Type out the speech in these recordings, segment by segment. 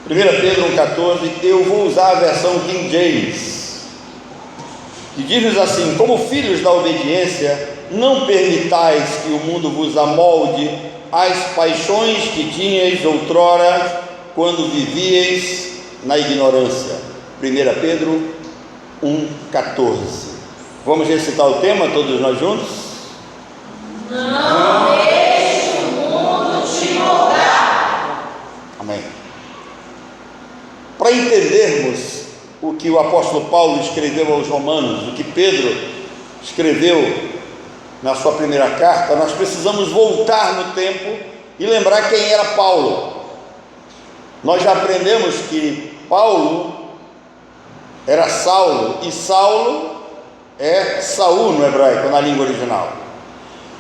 1 Pedro 1,14, eu vou usar a versão King James, que diz-nos assim: como filhos da obediência, não permitais que o mundo vos amolde as paixões que tinhais outrora, quando vivíeis na ignorância. 1 Pedro 1,14. Vamos recitar o tema, todos nós juntos? Não deixe o mundo te moldar. Amém. Para entendermos o que o apóstolo Paulo escreveu aos Romanos, o que Pedro escreveu na sua primeira carta, nós precisamos voltar no tempo e lembrar quem era Paulo. Nós já aprendemos que Paulo era Saulo, e Saulo é Saul no hebraico, na língua original.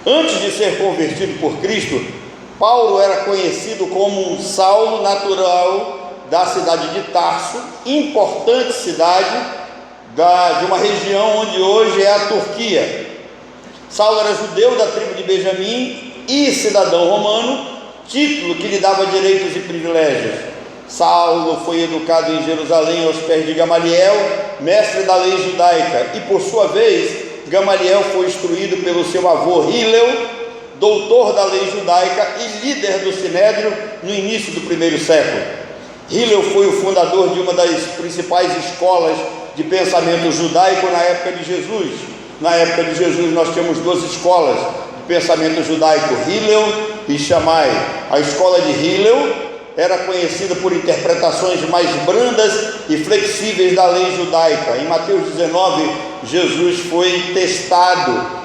Antes de ser convertido por Cristo, Paulo era conhecido como um Saulo natural da cidade de Tarso, importante cidade de uma região onde hoje é a Turquia. Saulo era judeu da tribo de Benjamim e cidadão romano, título que lhe dava direitos e privilégios. Saulo foi educado em Jerusalém aos pés de Gamaliel, mestre da lei judaica, e por sua vez Gamaliel foi instruído pelo seu avô Hillel, doutor da lei judaica e líder do Sinédrio no início do primeiro século. Hillel foi o fundador de uma das principais escolas de pensamento judaico na época de Jesus. Na época de Jesus nós tínhamos duas escolas de pensamento judaico, Hillel e Shammai. A escola de Hillel era conhecida por interpretações mais brandas e flexíveis da lei judaica. Em Mateus 19, Jesus foi testado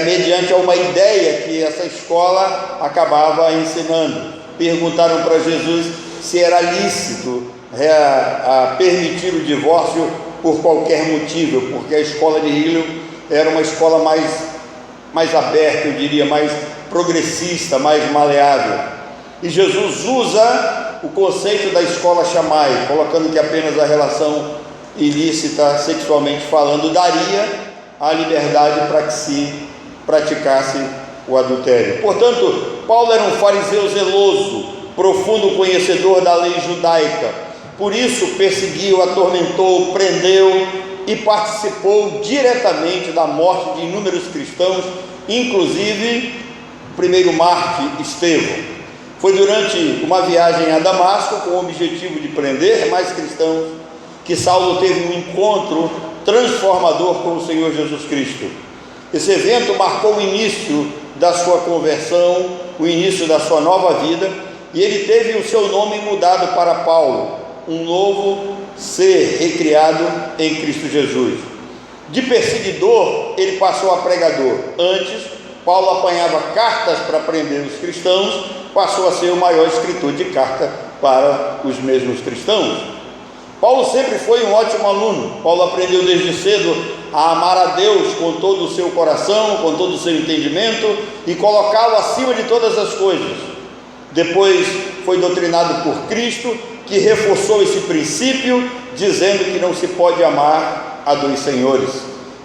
mediante uma ideia que essa escola acabava ensinando. Perguntaram para Jesus se era lícito permitir o divórcio por qualquer motivo, porque a escola de Hillel era uma escola mais aberta, eu diria, mais progressista, mais maleável. E Jesus usa o conceito da escola Shammai, colocando que apenas a relação ilícita, sexualmente falando, daria a liberdade para que se praticasse o adultério. Portanto, Paulo era um fariseu zeloso, profundo conhecedor da lei judaica. Por isso perseguiu, atormentou, prendeu e participou diretamente da morte de inúmeros cristãos, inclusive o primeiro mártir Estevão. Foi durante uma viagem a Damasco, com o objetivo de prender mais cristãos, que Saulo teve um encontro transformador com o Senhor Jesus Cristo. Esse evento marcou o início da sua conversão, o início da sua nova vida, e ele teve o seu nome mudado para Paulo, um novo ser recriado em Cristo Jesus. De perseguidor, ele passou a pregador. Antes, Paulo apanhava cartas para prender os cristãos, passou a ser o maior escritor de carta para os mesmos cristãos. Paulo sempre foi um ótimo aluno. Paulo aprendeu desde cedo a amar a Deus com todo o seu coração, com todo o seu entendimento, e colocá-lo acima de todas as coisas. Depois foi doutrinado por Cristo, que reforçou esse princípio, dizendo que não se pode amar a dois senhores.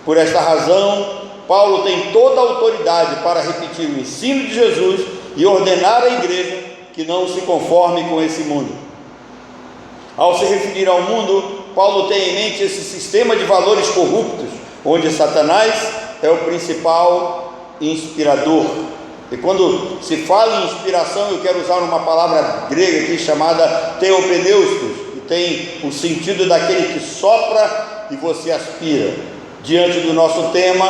Por esta razão, Paulo tem toda a autoridade para repetir o ensino de Jesus e ordenar à igreja que não se conforme com esse mundo. Ao se referir ao mundo, Paulo tem em mente esse sistema de valores corruptos, onde Satanás é o principal inspirador. E quando se fala em inspiração, eu quero usar uma palavra grega aqui chamada theopneustos, que tem o sentido daquele que sopra e você aspira. Diante do nosso tema,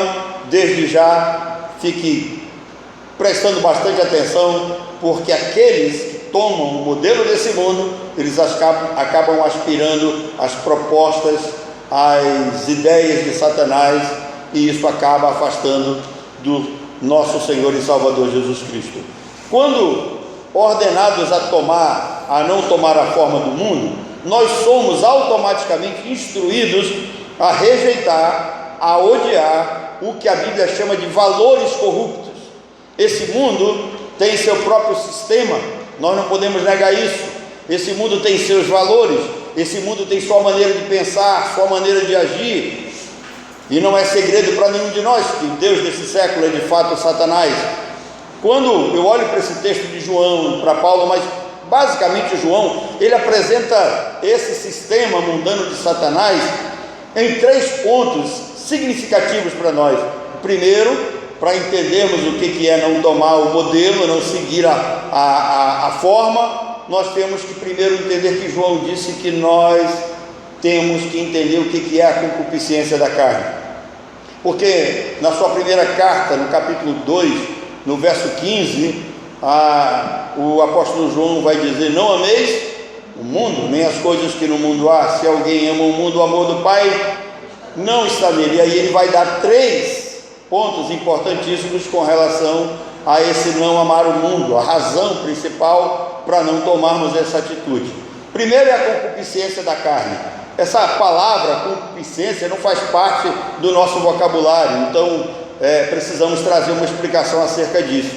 desde já fique prestando bastante atenção, porque aqueles que tomam o modelo desse mundo, eles acabam aspirando as propostas, as ideias de Satanás, e isso acaba afastando do nosso Senhor e Salvador Jesus Cristo. Quando ordenados a não tomar a forma do mundo, nós somos automaticamente instruídos a rejeitar, a odiar o que a Bíblia chama de valores corruptos. Esse mundo tem seu próprio sistema, nós não podemos negar isso. Esse mundo tem seus valores, esse mundo tem sua maneira de pensar, sua maneira de agir, e não é segredo para nenhum de nós que o Deus desse século é de fato Satanás. Quando eu olho para esse texto de João, para Paulo, mas Basicamente, João, ele apresenta esse sistema mundano de Satanás em 3 pontos significativos para nós. Primeiro, para entendermos o que é não tomar o modelo, não seguir a forma, nós temos que primeiro entender que João disse que nós temos que entender o que é a concupiscência da carne. Porque na sua primeira carta, no capítulo 2, no verso 15, o apóstolo João vai dizer: não ameis o mundo, nem as coisas que no mundo há. Se alguém ama o mundo, o amor do Pai não está nele. E aí ele vai dar 3 pontos importantíssimos com relação a esse não amar o mundo, a razão principal para não tomarmos essa atitude. Primeiro é a concupiscência da carne. Essa palavra concupiscência não faz parte do nosso vocabulário, então precisamos trazer uma explicação acerca disso.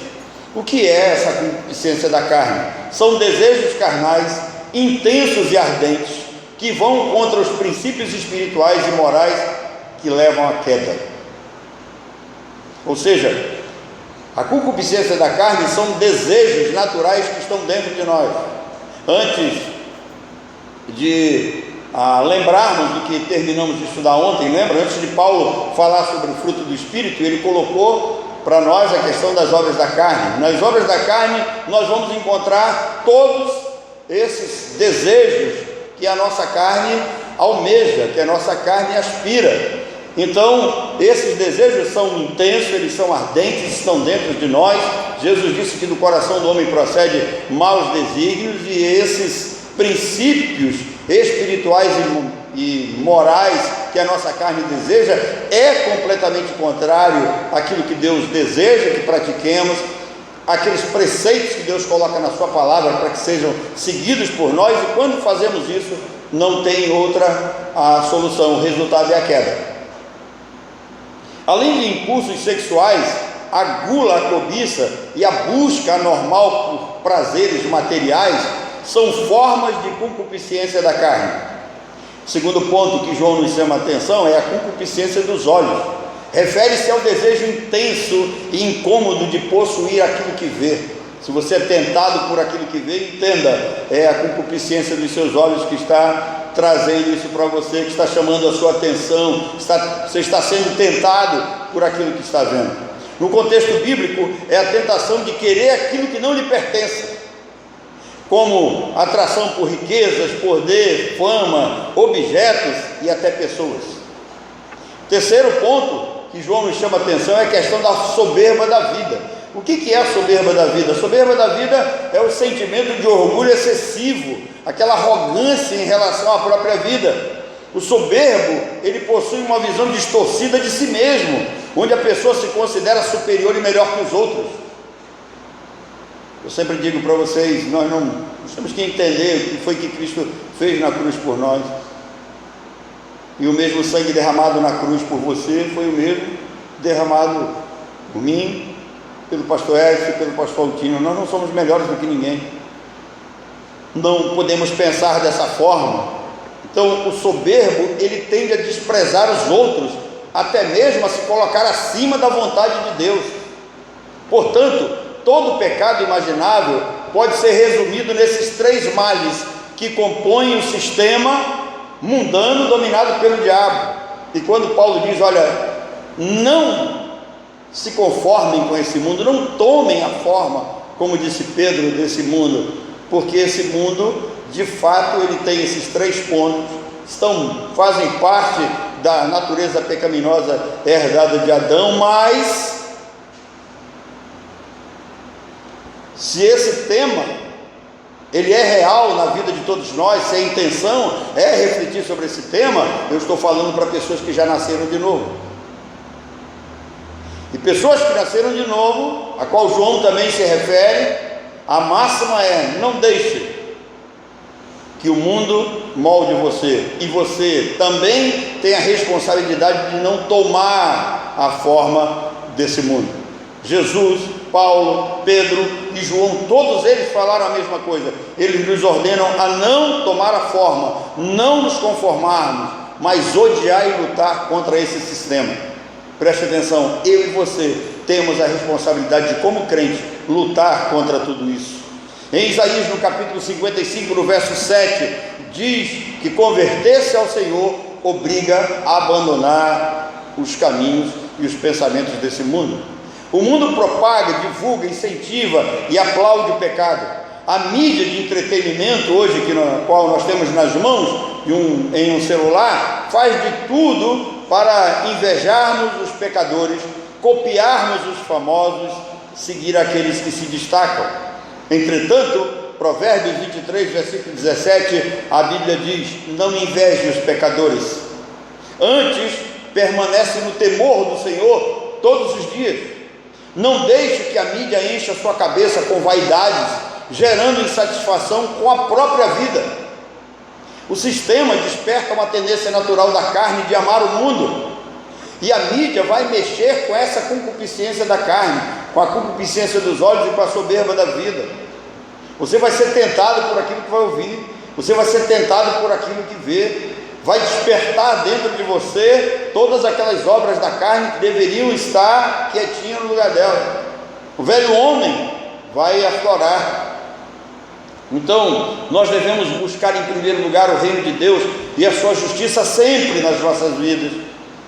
O que é essa concupiscência da carne? São desejos carnais intensos e ardentes que vão contra os princípios espirituais e morais que levam à queda. Ou seja, a concupiscência da carne são desejos naturais que estão dentro de nós. Antes de lembrarmos do que terminamos de estudar ontem, lembra? Antes de Paulo falar sobre o fruto do Espírito, ele colocou para nós a questão das obras da carne. Nas obras da carne nós vamos encontrar todos esses desejos que a nossa carne almeja, que a nossa carne aspira. Então, esses desejos são intensos, eles são ardentes, estão dentro de nós. Jesus disse que do coração do homem procede maus desígnios, e esses princípios espirituais e morais que a nossa carne deseja é completamente contrário àquilo que Deus deseja que pratiquemos, aqueles preceitos que Deus coloca na sua palavra para que sejam seguidos por nós. E quando fazemos isso, não tem outra solução, o resultado é a queda. Além de impulsos sexuais, a gula, a cobiça e a busca anormal por prazeres materiais são formas de concupiscência da carne. O segundo ponto que João nos chama a atenção é a concupiscência dos olhos. Refere-se ao desejo intenso e incômodo de possuir aquilo que vê. Se você é tentado por aquilo que vê, entenda, é a concupiscência dos seus olhos que está trazendo isso para você, que está chamando a sua atenção, você está sendo tentado por aquilo que está vendo. No contexto bíblico, é a tentação de querer aquilo que não lhe pertence, como atração por riquezas, poder, fama, objetos e até pessoas. Terceiro ponto que João nos chama a atenção é a questão da soberba da vida. O que é a soberba da vida? A soberba da vida é o sentimento de orgulho excessivo, aquela arrogância em relação à própria vida. O soberbo, ele possui uma visão distorcida de si mesmo, onde a pessoa se considera superior e melhor que os outros. Eu sempre digo para vocês, nós temos que entender o que foi que Cristo fez na cruz por nós. E o mesmo sangue derramado na cruz por você foi o mesmo derramado por mim, pelo pastor Edson, pelo pastor Altino. Nós não somos melhores do que ninguém, não podemos pensar dessa forma. Então o soberbo, ele tende a desprezar os outros, até mesmo a se colocar acima da vontade de Deus. Portanto, todo pecado imaginável pode ser resumido nesses 3 males que compõem o sistema mundano dominado pelo diabo. E quando Paulo diz, olha, não se conformem com esse mundo, não tomem a forma, como disse Pedro, desse mundo, porque esse mundo, de fato, ele tem esses 3 pontos, fazem parte da natureza pecaminosa herdada de Adão. Mas se esse tema ele é real na vida de todos nós, se a intenção é refletir sobre esse tema, eu estou falando para pessoas que já nasceram de novo. E pessoas que nasceram de novo, a qual João também se refere, a máxima é: não deixe que o mundo molde você, e você também tem a responsabilidade de não tomar a forma desse mundo. Jesus, Paulo, Pedro e João, todos eles falaram a mesma coisa. Eles nos ordenam a não tomar a forma, não nos conformarmos, mas odiar e lutar contra esse sistema. Preste atenção, eu e você temos a responsabilidade de, como crente, lutar contra tudo isso. Em Isaías, no capítulo 55, no verso 7, diz que converter-se ao Senhor obriga a abandonar os caminhos e os pensamentos desse mundo. O mundo propaga, divulga, incentiva e aplaude o pecado. A mídia de entretenimento hoje, qual nós temos nas mãos, em um celular, faz de tudo para invejarmos os pecadores, copiarmos os famosos, seguir aqueles que se destacam. Entretanto, Provérbios 23, versículo 17, a Bíblia diz: não inveje os pecadores, antes permanece no temor do Senhor todos os dias. Não deixe que a mídia encha a sua cabeça com vaidades, gerando insatisfação com a própria vida. O sistema desperta uma tendência natural da carne de amar o mundo, e a mídia vai mexer com essa concupiscência da carne, com a concupiscência dos olhos e com a soberba da vida. Você vai ser tentado por aquilo que vai ouvir, você vai ser tentado por aquilo que vê, vai despertar dentro de você todas aquelas obras da carne que deveriam estar quietinhas no lugar dela. O velho homem vai aflorar. Então, nós devemos buscar em primeiro lugar o reino de Deus e a sua justiça sempre nas nossas vidas.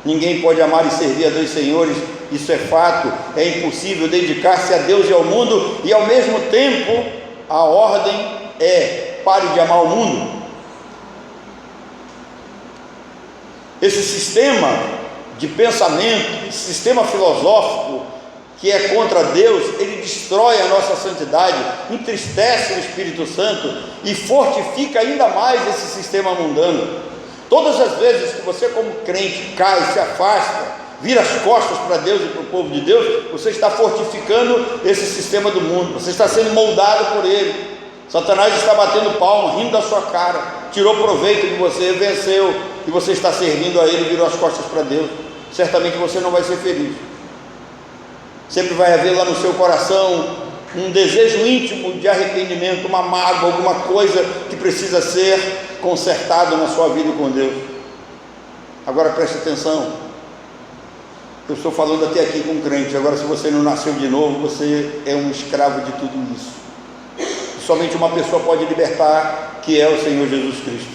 Ninguém pode amar e servir a dois senhores, isso é fato. É impossível dedicar-se a Deus e ao mundo, e ao mesmo tempo a ordem é: pare de amar o mundo. Esse sistema de pensamento, esse sistema filosófico que é contra Deus, ele destrói a nossa santidade, entristece o Espírito Santo e fortifica ainda mais esse sistema mundano. Todas as vezes que você, como crente, cai, se afasta, vira as costas para Deus e para o povo de Deus, você está fortificando esse sistema do mundo, você está sendo moldado por ele. Satanás está batendo palma, rindo da sua cara, tirou proveito de você, venceu, e você está servindo a ele, virou as costas para Deus. Certamente você não vai ser feliz. Sempre vai haver lá no seu coração um desejo íntimo de arrependimento, uma mágoa, alguma coisa que precisa ser consertado na sua vida com Deus. Agora preste atenção, eu estou falando até aqui com um crente. Agora, se você não nasceu de novo, você é um escravo de tudo isso. Somente uma pessoa pode libertar, que é o Senhor Jesus Cristo.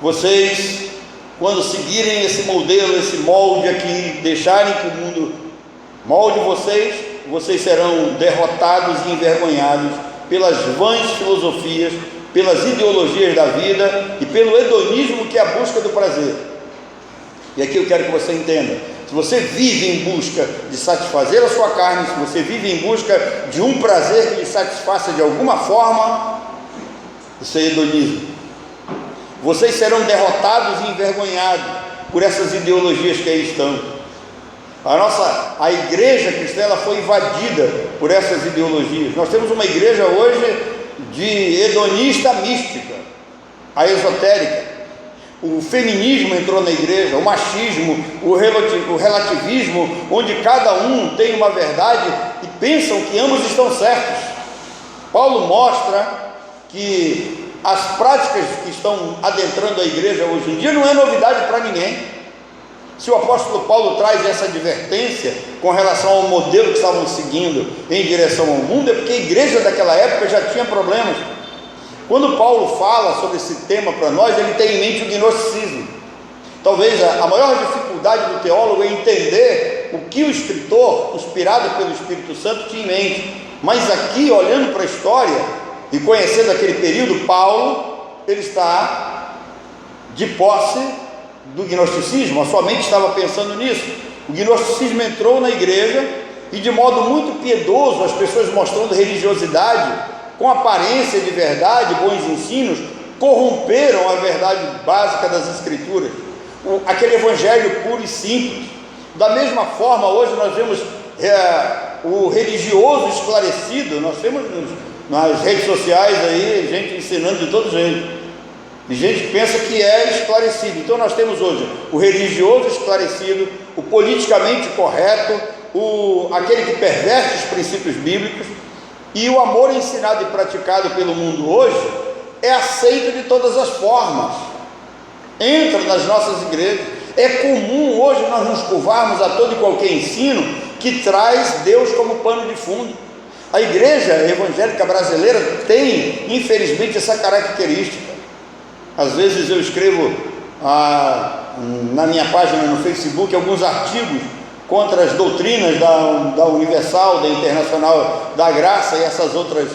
Vocês, quando seguirem esse modelo, esse molde aqui, deixarem que o mundo molde vocês serão derrotados e envergonhados pelas vãs filosofias, pelas ideologias da vida e pelo hedonismo, que é a busca do prazer. E aqui eu quero que você entenda: se você vive em busca de satisfazer a sua carne, se você vive em busca de um prazer que lhe satisfaça de alguma forma, isso é hedonismo. Vocês serão derrotados e envergonhados por essas ideologias que aí estão. A igreja cristã, ela foi invadida por essas ideologias. Nós temos uma igreja hoje de hedonista mística, a esotérica. O feminismo entrou na igreja, o machismo, o relativismo, onde cada um tem uma verdade e pensam que ambos estão certos. Paulo mostra que as práticas que estão adentrando a igreja hoje em dia não é novidade para ninguém. Se o apóstolo Paulo traz essa advertência com relação ao modelo que estavam seguindo em direção ao mundo, é porque a igreja daquela época já tinha problemas. Quando Paulo fala sobre esse tema para nós, ele tem em mente o gnosticismo. Talvez a maior dificuldade do teólogo é entender o que o escritor, inspirado pelo Espírito Santo, tinha em mente. Mas aqui, olhando para a história e conhecendo aquele período, Paulo, ele está de posse do gnosticismo. A sua mente estava pensando nisso. O gnosticismo entrou na igreja e, de modo muito piedoso, as pessoas mostrando religiosidade, com aparência de verdade, bons ensinos, corromperam a verdade básica das Escrituras, aquele evangelho puro e simples. Da mesma forma, hoje nós vemos o religioso esclarecido. Nós temos nas redes sociais aí gente ensinando de todo jeito, e gente que pensa que é esclarecido. Então nós temos hoje o religioso esclarecido, o politicamente correto, aquele que perverte os princípios bíblicos. E o amor ensinado e praticado pelo mundo hoje é aceito de todas as formas, entra nas nossas igrejas. É comum hoje nós nos curvarmos a todo e qualquer ensino que traz Deus como pano de fundo. A igreja evangélica brasileira tem, infelizmente, essa característica. Às vezes eu escrevo na minha página no Facebook alguns artigos contra as doutrinas da Universal, da Internacional da Graça e essas outras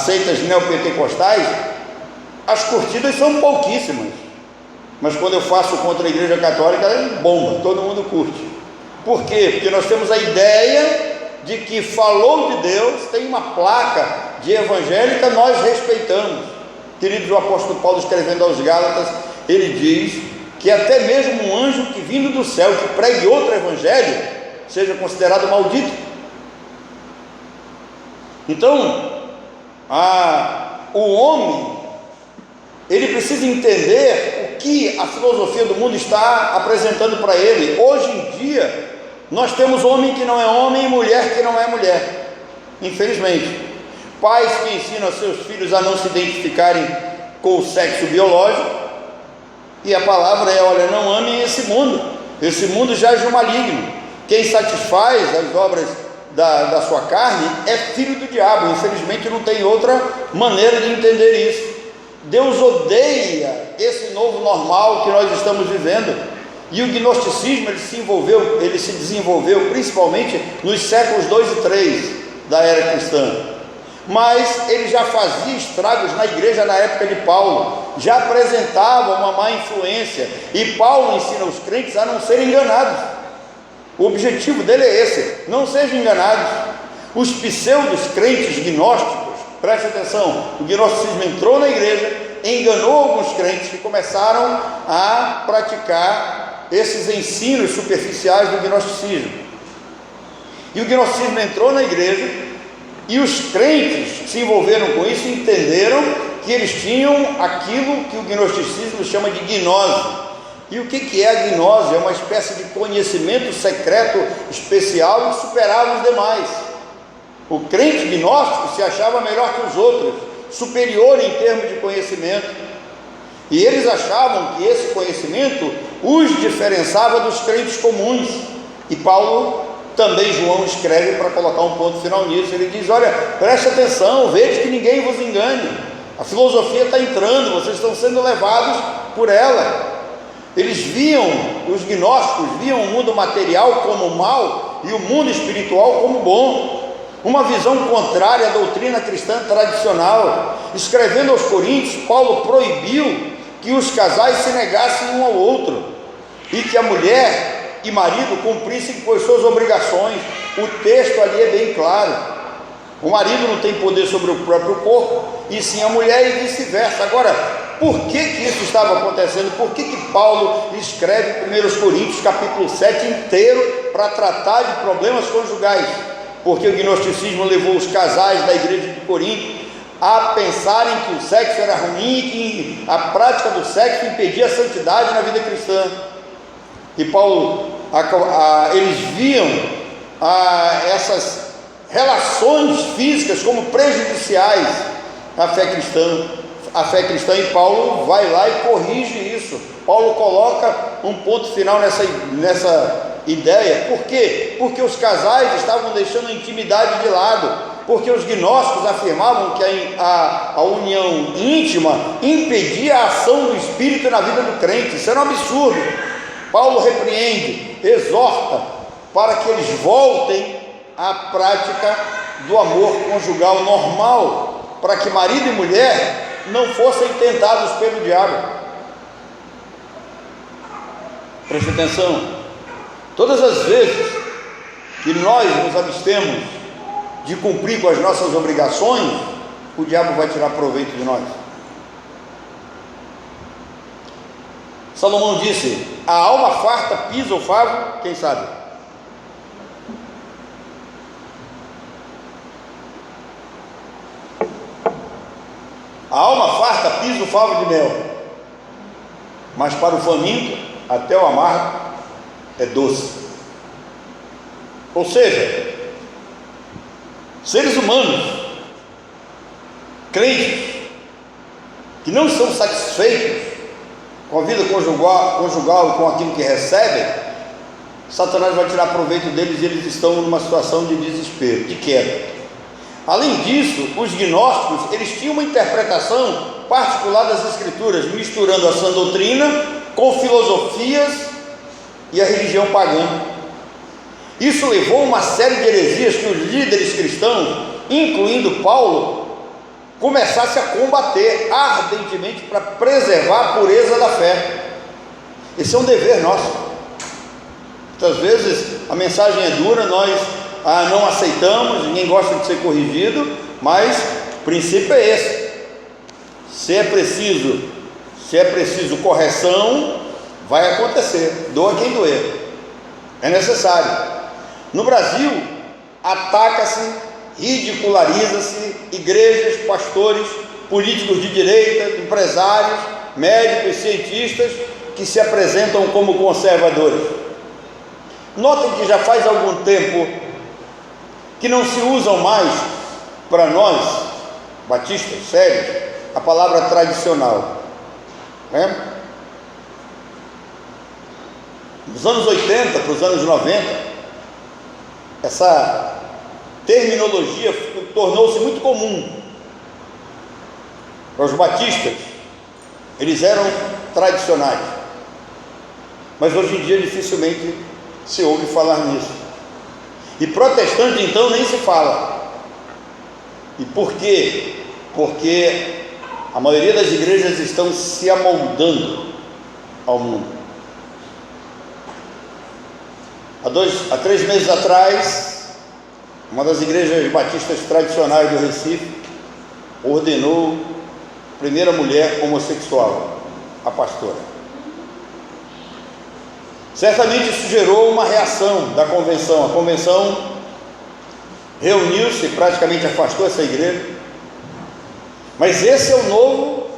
seitas neopentecostais. As curtidas são pouquíssimas, mas quando eu faço contra a Igreja Católica, é bomba, todo mundo curte. Por quê? Porque nós temos a ideia de que falou de Deus, tem uma placa de evangélica, nós respeitamos. Queridos, o apóstolo Paulo, escrevendo aos Gálatas, ele diz que até mesmo um anjo que vindo do céu, que pregue outro evangelho, seja considerado maldito. Então, o homem, ele precisa entender o que a filosofia do mundo está apresentando para ele. Hoje em dia, nós temos homem que não é homem e mulher que não é mulher, infelizmente. Pais que ensinam seus filhos a não se identificarem com o sexo biológico, e a palavra é: olha, não amem esse mundo jaz no maligno. Quem satisfaz as obras da sua carne é filho do diabo. Infelizmente não tem outra maneira de entender isso. Deus odeia esse novo normal que nós estamos vivendo, e o gnosticismo ele se desenvolveu principalmente nos séculos 2 e 3 da era cristã. Mas ele já fazia estragos na igreja na época de Paulo, já apresentava uma má influência, e Paulo ensina os crentes a não serem enganados. O objetivo dele é esse: não sejam enganados. Os pseudos crentes gnósticos, preste atenção, o gnosticismo entrou na igreja, enganou alguns crentes que começaram a praticar esses ensinos superficiais do gnosticismo, e o gnosticismo entrou na igreja, e os crentes se envolveram com isso e entenderam que eles tinham aquilo que o gnosticismo chama de gnose. E o que é a gnose? É uma espécie de conhecimento secreto especial que superava os demais. O crente gnóstico se achava melhor que os outros, superior em termos de conhecimento, e eles achavam que esse conhecimento os diferenciava dos crentes comuns. E Paulo, também João, escreve para colocar um ponto final nisso. Ele diz: olha, preste atenção, veja que ninguém vos engane, a filosofia está entrando, vocês estão sendo levados por ela. Eles viam, os gnósticos viam o mundo material como mal e o mundo espiritual como bom, uma visão contrária à doutrina cristã tradicional. Escrevendo aos Coríntios, Paulo proibiu que os casais se negassem um ao outro, e que a mulher e marido cumprissem com as suas obrigações. O texto ali é bem claro: o marido não tem poder sobre o próprio corpo, e sim a mulher, e vice-versa. Agora, por que isso estava acontecendo? Por que Paulo escreve 1 Coríntios capítulo 7 inteiro para tratar de problemas conjugais? Porque o gnosticismo levou os casais da igreja de Corinto a pensarem que o sexo era ruim e que a prática do sexo impedia a santidade na vida cristã. E Paulo, eles viam essas relações físicas como prejudiciais à fé cristã, e Paulo vai lá e corrige isso. Paulo coloca um ponto final nessa ideia. Por quê? Porque os casais estavam deixando a intimidade de lado, porque os gnósticos afirmavam que a união íntima impedia a ação do Espírito na vida do crente. Isso era um absurdo. Paulo repreende, exorta para que eles voltem à prática do amor conjugal normal, para que marido e mulher não fossem tentados pelo diabo. Preste atenção: todas as vezes que nós nos abstemos de cumprir com as nossas obrigações, o diabo vai tirar proveito de nós. Salomão disse: a alma farta pisa o favo, quem sabe? A alma farta pisa o favo de mel, mas para o faminto até o amargo é doce. Ou seja, seres humanos, crentes, que não estão satisfeitos com a vida conjugal e com aquilo que recebem, Satanás vai tirar proveito deles, e eles estão numa situação de desespero, de queda. Além disso, os gnósticos, eles tinham uma interpretação particular das Escrituras, misturando a sã doutrina com filosofias e a religião pagã. Isso levou a uma série de heresias que os líderes cristãos, incluindo Paulo, começassem a combater ardentemente para preservar a pureza da fé. Esse é um dever nosso. Muitas vezes a mensagem é dura, nós não aceitamos, ninguém gosta de ser corrigido, mas o princípio é esse. Se é preciso correção, vai acontecer, doa quem doer, é necessário. No Brasil, ataca-se, ridiculariza-se igrejas, pastores, políticos de direita, empresários, médicos, cientistas que se apresentam como conservadores. Notem que já faz algum tempo que não se usam mais para nós, batistas sérios, a palavra tradicional, né? Dos anos 80 para os anos 90, essa terminologia tornou-se muito comum para os batistas. Eles eram tradicionais, mas hoje em dia dificilmente se ouve falar nisso. E protestante então nem se fala. E por quê? Porque a maioria das igrejas estão se amoldando ao mundo. Há 3 meses atrás, uma das igrejas batistas tradicionais do Recife ordenou a primeira mulher homossexual, a pastora. Certamente isso gerou uma reação da convenção. A convenção reuniu-se, praticamente afastou essa igreja. Mas esse é o novo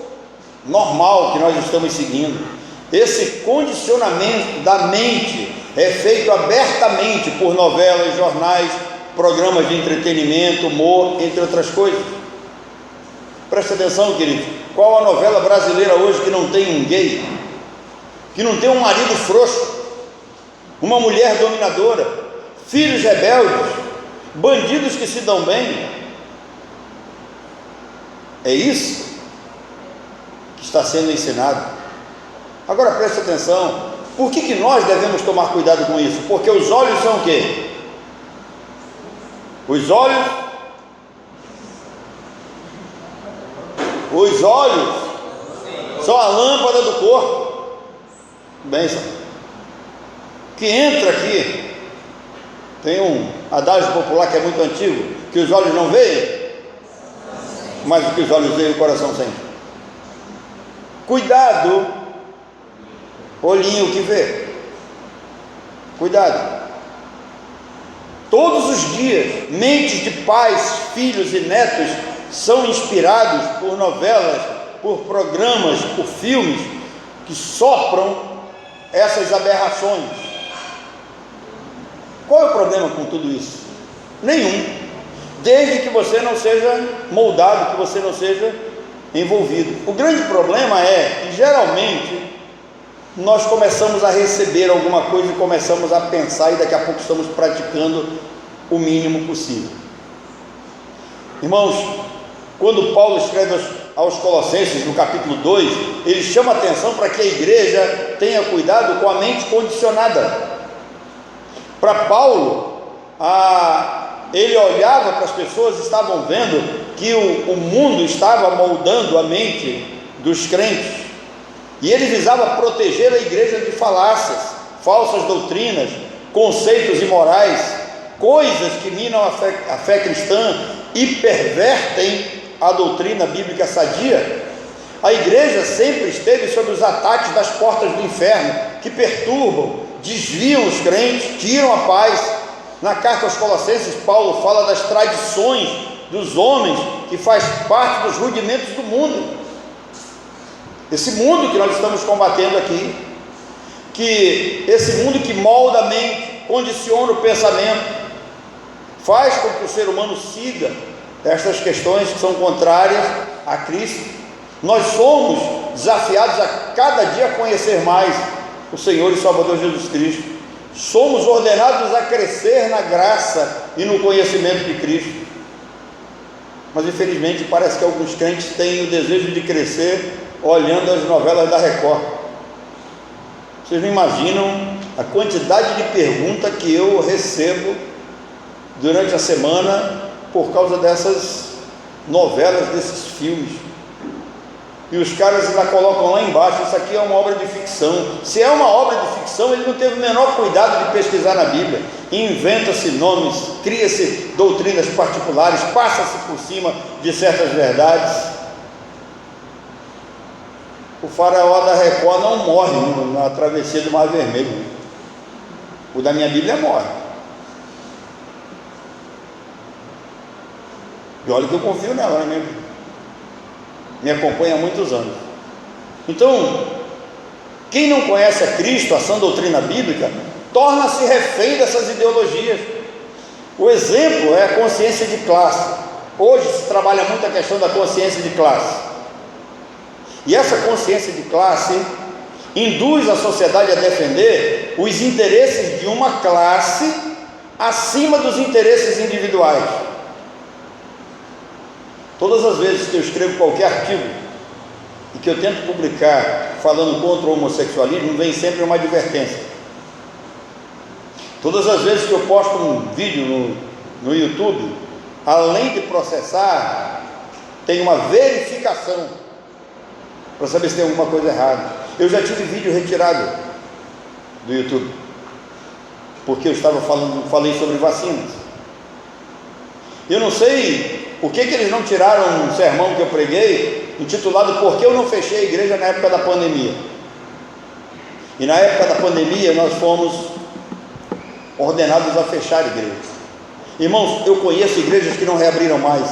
normal que nós estamos seguindo. Esse condicionamento da mente é feito abertamente por novelas, jornais, programas de entretenimento, humor, entre outras coisas. Preste atenção, querido. Qual a novela brasileira hoje que não tem um gay? Que não tem um marido frouxo? Uma mulher dominadora? Filhos rebeldes? Bandidos que se dão bem? É isso que está sendo ensinado. Agora preste atenção. Por que nós devemos tomar cuidado com isso? Porque os olhos são o quê? Os olhos são a lâmpada do corpo. Bênção. Que entra aqui, tem um adágio popular que é muito antigo, que os olhos não veem, mas o que os olhos veem, o coração sente. Cuidado, olhinho que vê. Cuidado. Todos os dias, mentes de pais, filhos e netos são inspirados por novelas, por programas, por filmes que sopram essas aberrações. Qual é o problema com tudo isso? Nenhum. Desde que você não seja moldado, que você não seja envolvido. O grande problema é que geralmente nós começamos a receber alguma coisa e começamos a pensar, e daqui a pouco estamos praticando o mínimo possível. Irmãos, quando Paulo escreve aos Colossenses, no capítulo 2, ele chama a atenção para que a igreja tenha cuidado com a mente condicionada. Para Paulo, ele olhava para as pessoas e estavam vendo que o mundo estava moldando a mente dos crentes, e ele visava proteger a igreja de falácias, falsas doutrinas, conceitos imorais, coisas que minam a fé cristã e pervertem a doutrina bíblica sadia. A igreja sempre esteve sob os ataques das portas do inferno, que perturbam, desviam os crentes, tiram a paz. Na carta aos Colossenses, Paulo fala das tradições dos homens, que faz parte dos rudimentos do mundo. Esse mundo que nós estamos combatendo aqui, que esse mundo que molda a mente, condiciona o pensamento, faz com que o ser humano siga estas questões que são contrárias a Cristo. Nós somos desafiados a cada dia conhecer mais o Senhor e Salvador Jesus Cristo. Somos ordenados a crescer na graça e no conhecimento de Cristo. Mas infelizmente parece que alguns crentes têm o desejo de crescer olhando as novelas da Record. Vocês não imaginam a quantidade de perguntas que eu recebo durante a semana por causa dessas novelas, desses filmes. E os caras ainda colocam lá embaixo: isso aqui é uma obra de ficção. Se é uma obra de ficção, ele não teve o menor cuidado de pesquisar na Bíblia. Inventa-se nomes, cria-se doutrinas particulares, passa-se por cima de certas verdades. O faraó da Record não morre na travessia do Mar Vermelho. O da minha Bíblia morre. E olha que eu confio nela, né, mesmo? Me acompanha há muitos anos. Então, quem não conhece a Cristo, a sã doutrina bíblica, torna-se refém dessas ideologias. O exemplo é a consciência de classe. Hoje se trabalha muito a questão da consciência de classe. E essa consciência de classe induz a sociedade a defender os interesses de uma classe acima dos interesses individuais. Todas as vezes que eu escrevo qualquer artigo e que eu tento publicar falando contra o homossexualismo, vem sempre uma advertência. Todas as vezes que eu posto um vídeo no YouTube, além de processar, tem uma verificação para saber se tem alguma coisa errada. Eu já tive vídeo retirado do YouTube porque eu falei sobre vacinas. Eu não sei por que eles não tiraram um sermão que eu preguei intitulado "Por que eu não fechei a igreja na época da pandemia?". E na época da pandemia nós fomos ordenados a fechar a igreja. Irmãos, eu conheço igrejas que não reabriram mais.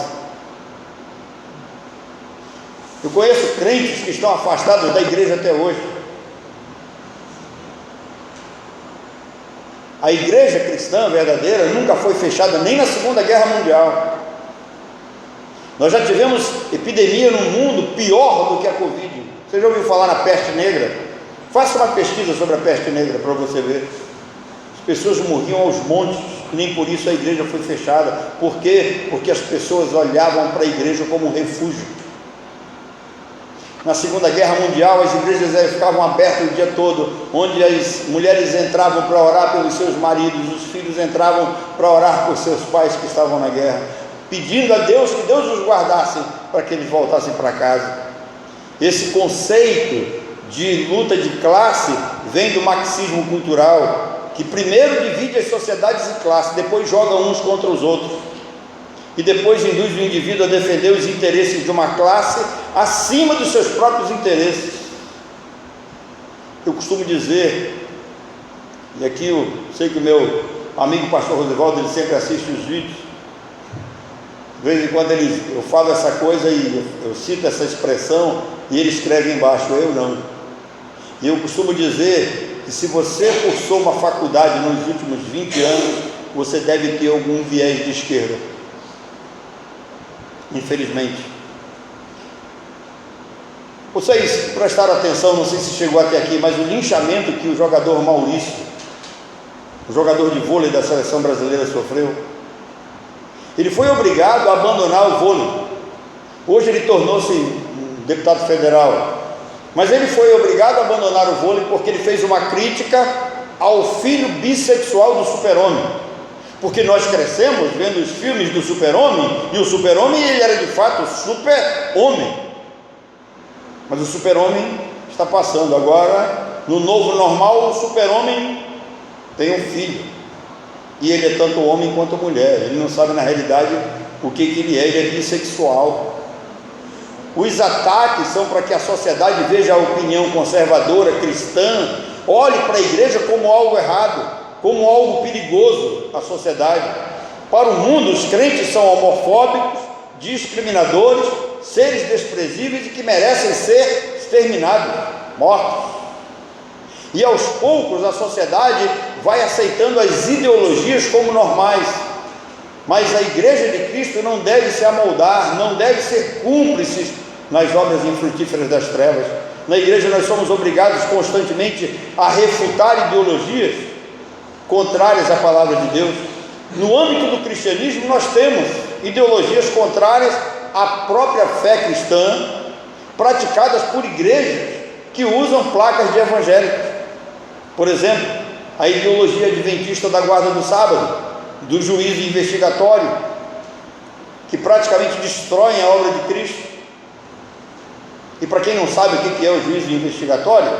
Eu conheço crentes que estão afastados da igreja até hoje. A igreja cristã verdadeira nunca foi fechada, nem na Segunda Guerra Mundial. Nós já tivemos epidemia no mundo pior do que a Covid. Você já ouviu falar na peste negra? Faça uma pesquisa sobre a peste negra para você ver. As pessoas morriam aos montes, nem por isso a igreja foi fechada. Por quê? Porque as pessoas olhavam para a igreja como um refúgio. Na Segunda Guerra Mundial, as igrejas ficavam abertas o dia todo, onde as mulheres entravam para orar pelos seus maridos, os filhos entravam para orar por seus pais que estavam na guerra, pedindo a Deus que Deus os guardasse para que eles voltassem para casa. Esse conceito de luta de classe vem do marxismo cultural, que primeiro divide as sociedades em classes, depois joga uns contra os outros, e depois induz o indivíduo a defender os interesses de uma classe acima dos seus próprios interesses. Eu costumo dizer, e aqui eu sei que o meu amigo pastor Rosivaldo, ele sempre assiste os vídeos, de vez em quando eu falo essa coisa e eu cito essa expressão e ele escreve embaixo, eu não. E eu costumo dizer que se você cursou uma faculdade nos últimos 20 anos, você deve ter algum viés de esquerda. Infelizmente. Vocês prestaram atenção, não sei se chegou até aqui, mas o linchamento que o jogador Maurício, o jogador de vôlei da seleção brasileira, sofreu. Ele foi obrigado a abandonar o vôlei. Hoje ele tornou-se um deputado federal, mas ele foi obrigado a abandonar o vôlei porque ele fez uma crítica ao filho bissexual do Super-Homem. Porque nós crescemos vendo os filmes do Super-Homem, e o Super-Homem ele era de fato super-homem. Mas o Super-Homem está passando agora, no novo normal, o Super-Homem tem um filho, e ele é tanto homem quanto mulher. Ele não sabe na realidade o que ele é bissexual. Os ataques são para que a sociedade veja a opinião conservadora, cristã, olhe para a igreja como algo errado, como algo perigoso à sociedade. Para o mundo, os crentes são homofóbicos, discriminadores, seres desprezíveis e que merecem ser exterminados, mortos. E aos poucos a sociedade vai aceitando as ideologias como normais, mas a igreja de Cristo não deve se amoldar, não deve ser cúmplice nas obras infrutíferas das trevas. Na igreja nós somos obrigados constantemente a refutar ideologias contrárias à palavra de Deus. No âmbito do cristianismo nós temos ideologias contrárias a própria fé cristã, praticadas por igrejas que usam placas de evangélicos. Por exemplo, a ideologia adventista da guarda do sábado, do juízo investigatório, que praticamente destroem a obra de Cristo. E para quem não sabe o que é o juízo investigatório,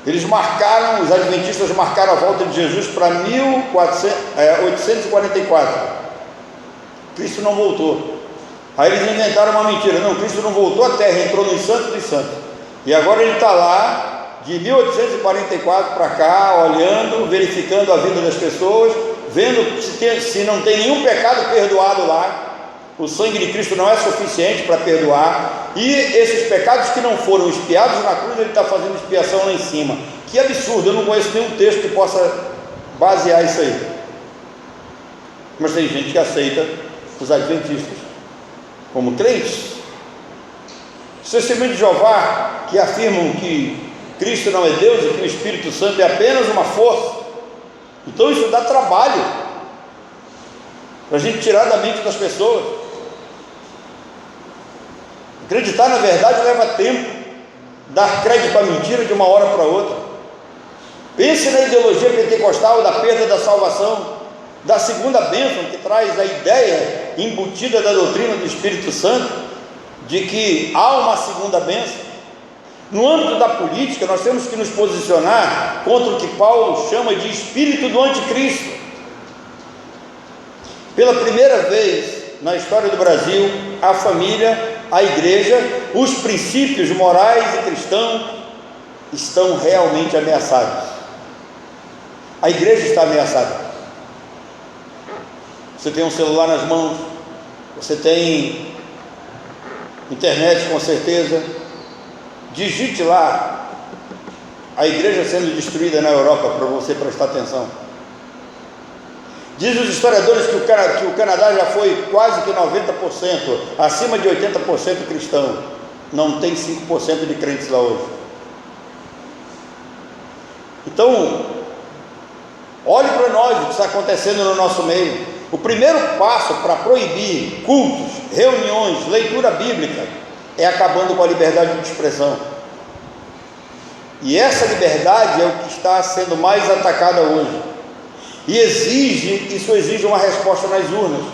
os adventistas marcaram a volta de Jesus para 1844. Cristo não voltou. Aí eles inventaram uma mentira: não, Cristo não voltou à terra, entrou nos santos dos santos, e agora ele está lá de 1844 para cá, olhando, verificando a vida das pessoas, vendo se não tem nenhum pecado perdoado lá. O sangue de Cristo não é suficiente para perdoar, e esses pecados que não foram expiados na cruz, ele está fazendo expiação lá em cima. Que absurdo! Eu não conheço nenhum texto que possa basear isso aí. Mas tem gente que aceita os adventistas como crentes. Os testemunhos de Jeová, que afirmam que Cristo não é Deus e que o Espírito Santo é apenas uma força. Então isso dá trabalho para a gente tirar da mente das pessoas. Acreditar na verdade leva tempo. Dar crédito à mentira de uma hora para outra. Pense na ideologia pentecostal da perda da salvação, da segunda bênção, que traz a ideia embutida da doutrina do Espírito Santo de que há uma segunda bênção. No âmbito da política, nós temos que nos posicionar contra o que Paulo chama de espírito do anticristo. Pela primeira vez na história do Brasil, a família, a igreja, os princípios morais e cristãos estão realmente ameaçados. A igreja está ameaçada. Você tem um celular nas mãos, você tem internet, com certeza. Digite lá a igreja sendo destruída na Europa, para você prestar atenção. Diz os historiadores que o Canadá já foi quase que 90%, acima de 80% cristão. Não tem 5% de crentes lá hoje. Então, olhe para nós, o que está acontecendo no nosso meio. O primeiro passo para proibir cultos, reuniões, leitura bíblica, é acabando com a liberdade de expressão. E essa liberdade é o que está sendo mais atacada hoje. E isso exige uma resposta nas urnas.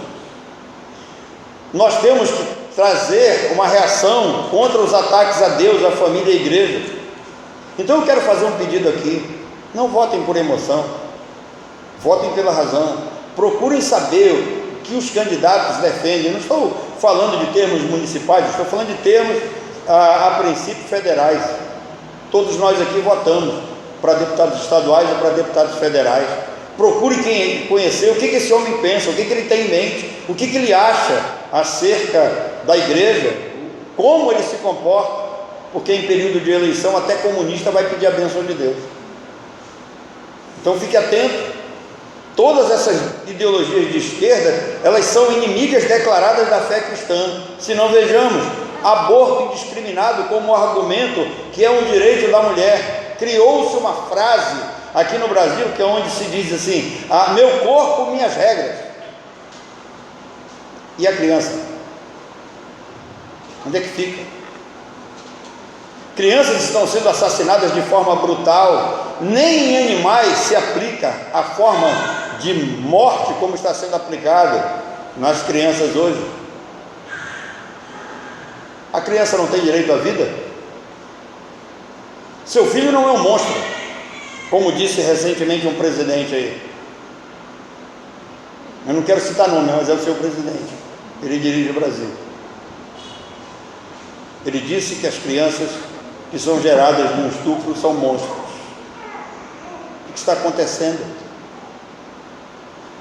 Nós temos que trazer uma reação contra os ataques a Deus, a família e a igreja. Então eu quero fazer um pedido aqui: não votem por emoção, votem pela razão. Procurem saber o que os candidatos defendem. Eu não estou falando de termos municipais, estou falando de termos a princípio federais. Todos nós aqui votamos para deputados estaduais e para deputados federais. Procure conhecer o que esse homem pensa, o que ele tem em mente, o que ele acha acerca da igreja, como ele se comporta, porque em período de eleição até comunista vai pedir a bênção de Deus. Então fique atento. Todas essas ideologias de esquerda, elas são inimigas declaradas da fé cristã. Se não, vejamos aborto indiscriminado como argumento que é um direito da mulher. Criou-se uma frase aqui no Brasil, que é onde se diz assim: meu corpo, minhas regras. E a criança? Onde é que fica? Crianças estão sendo assassinadas de forma brutal. Nem em animais se aplica a forma de morte como está sendo aplicada nas crianças hoje. A criança não tem direito à vida? Seu filho não é um monstro, como disse recentemente um presidente aí. Eu não quero citar nome, mas é o seu presidente. Ele dirige o Brasil. Ele disse que as crianças que são geradas de um estupro são monstros. O que está acontecendo?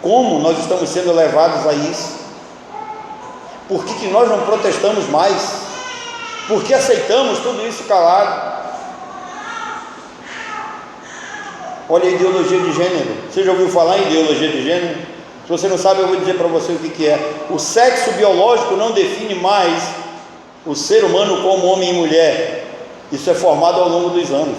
Como nós estamos sendo levados a isso? Por que nós não protestamos mais? Por que aceitamos tudo isso calado? Olha a ideologia de gênero. Você já ouviu falar em ideologia de gênero? Se você não sabe, eu vou dizer para você o que é. O sexo biológico não define mais o ser humano como homem e mulher. Isso é formado ao longo dos anos.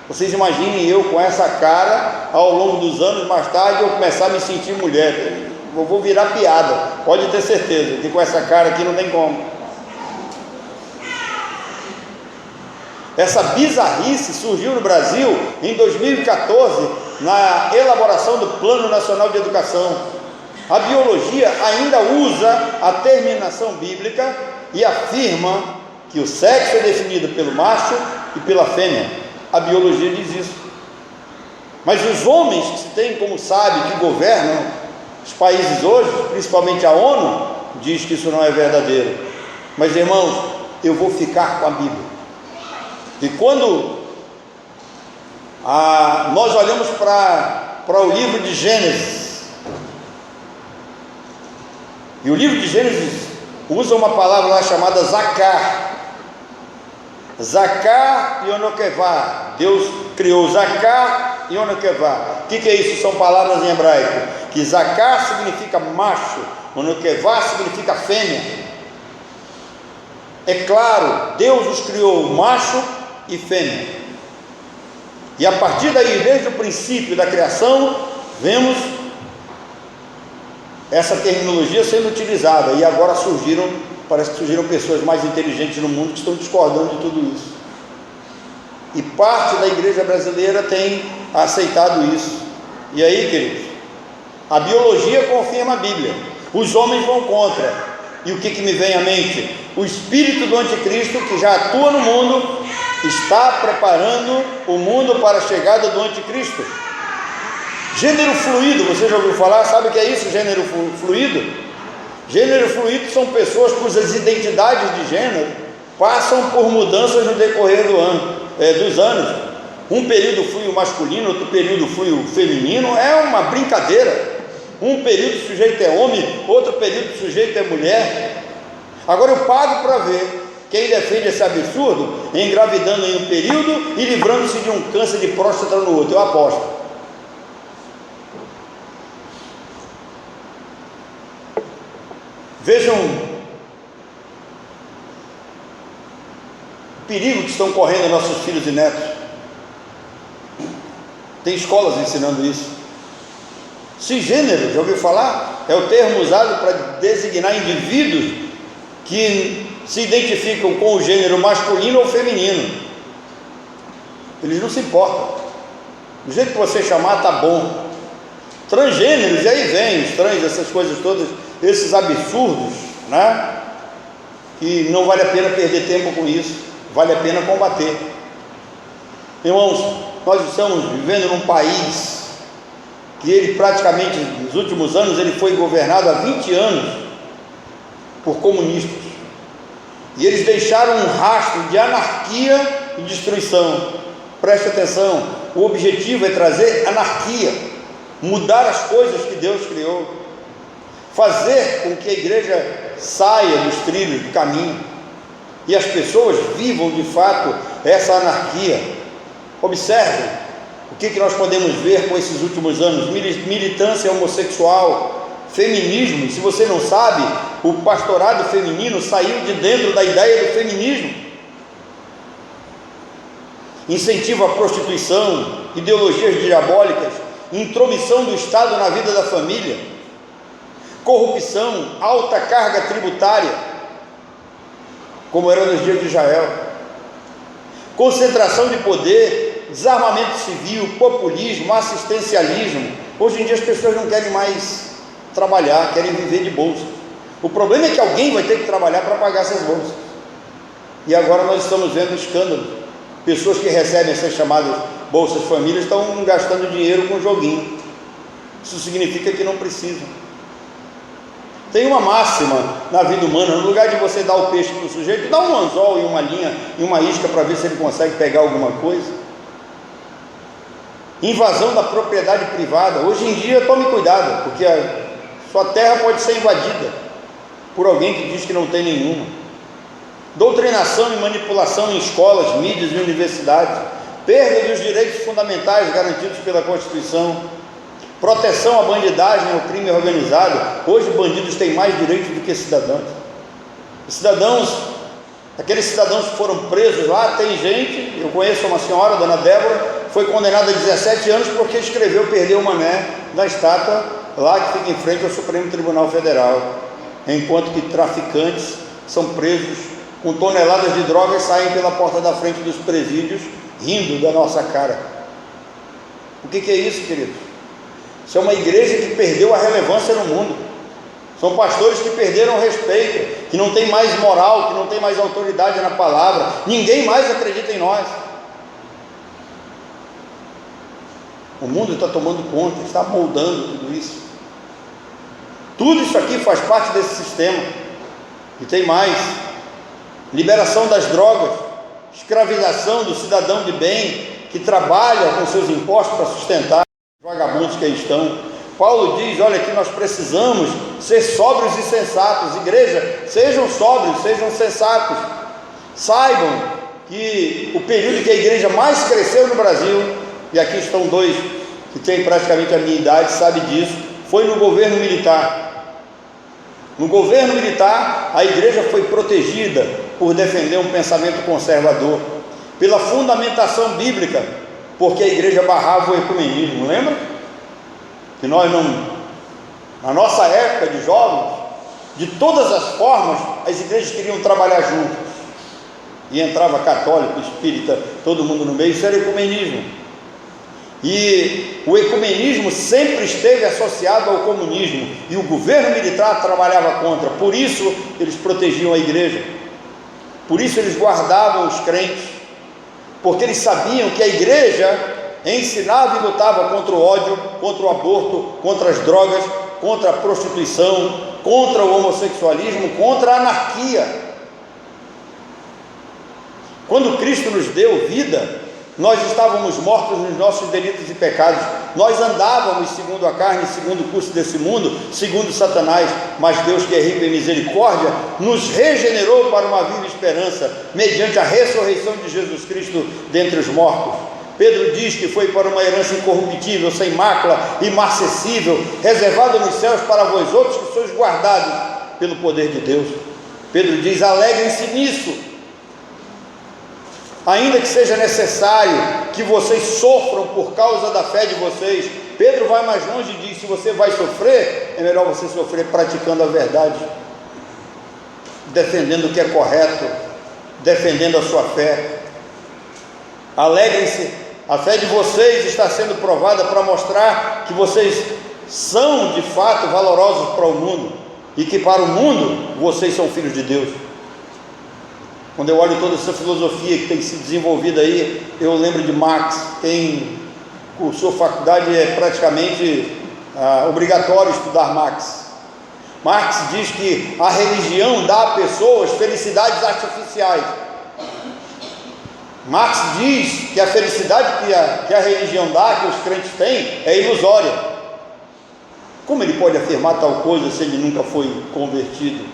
Vocês imaginem eu com essa cara ao longo dos anos, mais tarde eu começar a me sentir mulher. eu vou virar piada, pode ter certeza, que com essa cara aqui não tem como. Essa bizarrice surgiu no Brasil em 2014, na elaboração do Plano Nacional de Educação. A biologia ainda usa a terminação bíblica e afirma que o sexo é definido pelo macho e pela fêmea. A biologia diz isso. Mas os homens que se tem como sabe que governam os países hoje, principalmente a ONU, diz que isso não é verdadeiro. Mas irmãos, eu vou ficar com a Bíblia. E quando nós olhamos para o livro de Gênesis, e o livro de Gênesis usa uma palavra lá chamada Zacar. Zacar e Onokevá. Deus criou Zacar e Onokevá. O que é isso? São palavras em hebraico. Que Zacar significa macho, Onokevá significa fêmea. É claro, Deus os criou macho e fêmea. E a partir daí, desde o princípio da criação, vemos essa terminologia sendo utilizada. E agora parece que surgiram pessoas mais inteligentes no mundo que estão discordando de tudo isso. E parte da igreja brasileira tem aceitado isso. E aí, queridos, a biologia confirma a Bíblia, os homens vão contra. E o que me vem à mente? O espírito do anticristo, que já atua no mundo, está preparando o mundo para a chegada do anticristo. Gênero fluido, você já ouviu falar? Sabe o que é isso, gênero fluido? Gênero fluido são pessoas cujas identidades de gênero passam por mudanças no decorrer dos anos. Um período flui o masculino, outro período flui o feminino. É uma brincadeira. Um período o sujeito é homem, outro período o sujeito é mulher. Agora eu pago para ver quem defende esse absurdo, engravidando em um período e livrando-se de um câncer de próstata no outro. Eu aposto. Vejam o perigo que estão correndo nossos filhos e netos. Tem escolas ensinando isso. Cisgênero, já ouviu falar? É o termo usado para designar indivíduos que se identificam com o gênero masculino ou feminino. Eles não se importam. Do jeito que você chamar, tá bom. Transgêneros, e aí vem os trans, essas coisas todas, esses absurdos, né? E não vale a pena perder tempo com isso, vale a pena combater. Irmãos, nós estamos vivendo num país que ele praticamente, nos últimos anos, ele foi governado há 20 anos por comunistas. E eles deixaram um rastro de anarquia e destruição. Preste atenção, o objetivo é trazer anarquia, mudar as coisas que Deus criou, fazer com que a igreja saia dos trilhos do caminho e as pessoas vivam de fato essa anarquia. Observem o que nós podemos ver com esses últimos anos: militância homossexual, feminismo. E se você não sabe, o pastorado feminino saiu de dentro da ideia do feminismo. Incentivo à prostituição, ideologias diabólicas, intromissão do Estado na vida da família, corrupção, alta carga tributária, como era nos dias de Israel, concentração de poder, desarmamento civil, populismo, assistencialismo. Hoje em dia as pessoas não querem mais trabalhar, querem viver de bolsa. O problema é que alguém vai ter que trabalhar para pagar essas bolsas. E agora nós estamos vendo escândalos. Pessoas que recebem essas chamadas bolsas família estão gastando dinheiro com joguinho. Isso significa que não precisam. Tem uma máxima na vida humana: no lugar de você dar o peixe para o sujeito, dá um anzol e uma linha e uma isca para ver se ele consegue pegar alguma coisa. Invasão da propriedade privada. Hoje em dia, tome cuidado, porque a sua terra pode ser invadida por alguém que diz que não tem nenhuma. Doutrinação e manipulação em escolas, mídias e universidades. Perda dos direitos fundamentais garantidos pela Constituição. Proteção à bandidagem, ao crime organizado. Hoje bandidos têm mais direitos do que cidadãos. Aqueles cidadãos que foram presos lá, tem gente, eu conheço uma senhora, dona Débora, foi condenada a 17 anos porque escreveu "Perdeu o Mané" na estátua lá que fica em frente ao Supremo Tribunal Federal, enquanto que traficantes são presos com toneladas de drogas e saem pela porta da frente dos presídios, rindo da nossa cara. O que é isso, queridos? Isso é uma igreja que perdeu a relevância no mundo. São pastores que perderam o respeito, que não tem mais moral, que não tem mais autoridade na palavra. Ninguém mais acredita em nós. O mundo está tomando conta, está moldando tudo isso. Tudo isso aqui faz parte desse sistema. E tem mais: liberação das drogas, escravização do cidadão de bem, que trabalha com seus impostos para sustentar os vagabundos que aí estão. Paulo diz: olha, que nós precisamos ser sóbrios e sensatos. Igreja, sejam sóbrios, sejam sensatos. Saibam que o período que a igreja mais cresceu no Brasil, e aqui estão dois que têm praticamente a minha idade, sabe disso, foi no governo militar. No governo militar, a igreja foi protegida por defender um pensamento conservador, pela fundamentação bíblica, porque a igreja barrava o ecumenismo. Lembra? Que nós não, na nossa época de jovens, de todas as formas, as igrejas queriam trabalhar juntas, e entrava católico, espírita, todo mundo no meio. Isso era ecumenismo. E o ecumenismo sempre esteve associado ao comunismo, e o governo militar trabalhava contra. Por isso eles protegiam a igreja, por isso eles guardavam os crentes, porque eles sabiam que a igreja ensinava e lutava contra o ódio, contra o aborto, contra as drogas, contra a prostituição, contra o homossexualismo, contra a anarquia. Quando Cristo nos deu vida, nós estávamos mortos nos nossos delitos e pecados. Nós andávamos segundo a carne, segundo o curso desse mundo, segundo Satanás. Mas Deus, que é rico em misericórdia, nos regenerou para uma viva esperança, mediante a ressurreição de Jesus Cristo dentre os mortos. Pedro diz que foi para uma herança incorruptível, sem mácula, imarcessível, reservada nos céus para vós outros que sois guardados pelo poder de Deus. Pedro diz: alegrem-se nisso, ainda que seja necessário que vocês sofram por causa da fé de vocês. Pedro vai mais longe e diz: se você vai sofrer, é melhor você sofrer praticando a verdade, defendendo o que é correto, defendendo a sua fé. Alegrem-se, a fé de vocês está sendo provada para mostrar que vocês são de fato valorosos para o mundo, e que para o mundo vocês são filhos de Deus. Quando eu olho toda essa filosofia que tem se desenvolvida aí, eu lembro de Marx. Quem cursou faculdade é praticamente obrigatório estudar Marx. Marx diz que a religião dá a pessoas felicidades artificiais. Marx diz que a felicidade que a religião dá, que os crentes têm, é ilusória. Como ele pode afirmar tal coisa se ele nunca foi convertido?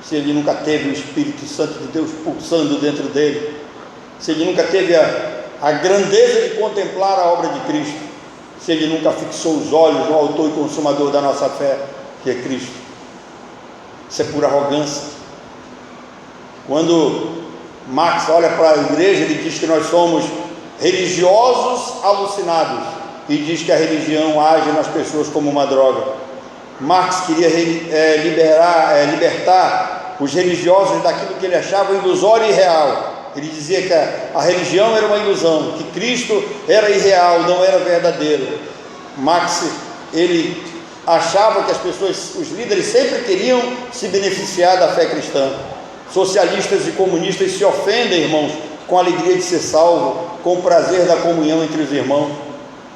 Se ele nunca teve o Espírito Santo de Deus pulsando dentro dele? Se ele nunca teve a grandeza de contemplar a obra de Cristo? Se ele nunca fixou os olhos no autor e consumador da nossa fé, que é Cristo? Isso é pura arrogância. Quando Marx olha para a igreja, ele diz que nós somos religiosos alucinados, e diz que a religião age nas pessoas como uma droga. Marx queria libertar os religiosos daquilo que ele achava ilusório e irreal. Ele dizia que a religião era uma ilusão, que Cristo era irreal, não era verdadeiro. Marx, ele achava que as pessoas, os líderes, sempre queriam se beneficiar da fé cristã. Socialistas e comunistas se ofendem, irmãos, com a alegria de ser salvo, com o prazer da comunhão entre os irmãos.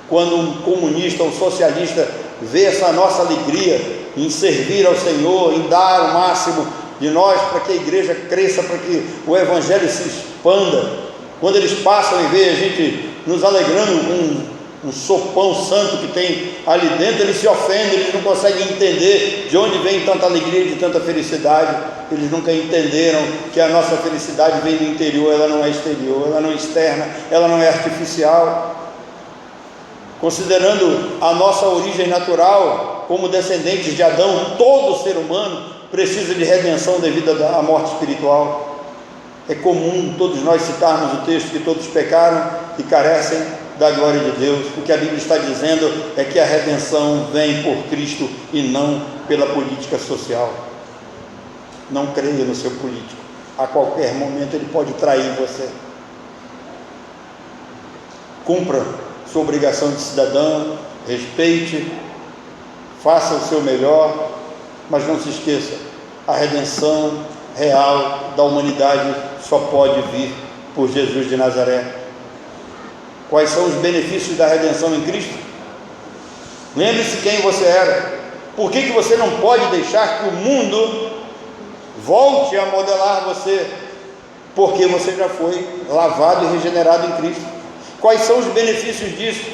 Quando um comunista ou socialista vê essa nossa alegria em servir ao Senhor, em dar o máximo de nós para que a igreja cresça, para que o evangelho se expanda, quando eles passam e veem a gente nos alegrando com um sopão santo que tem ali dentro, eles se ofendem, eles não conseguem entender de onde vem tanta alegria, de tanta felicidade. Eles nunca entenderam que a nossa felicidade vem do interior, ela não é exterior, ela não é externa, ela não é artificial. Considerando a nossa origem natural como descendentes de Adão, todo ser humano precisa de redenção devido à morte espiritual. É comum todos nós citarmos o texto que todos pecaram e carecem da glória de Deus. O que a Bíblia está dizendo é que a redenção vem por Cristo e não pela política social. Não creia no seu político. A qualquer momento ele pode trair você. Cumpra sua obrigação de cidadão, respeite, faça o seu melhor, mas não se esqueça, a redenção real da humanidade só pode vir por Jesus de Nazaré. Quais são os benefícios da redenção em Cristo? Lembre-se quem você era. Por que você não pode deixar que o mundo volte a modelar você? Porque você já foi lavado e regenerado em Cristo. Quais são os benefícios disso?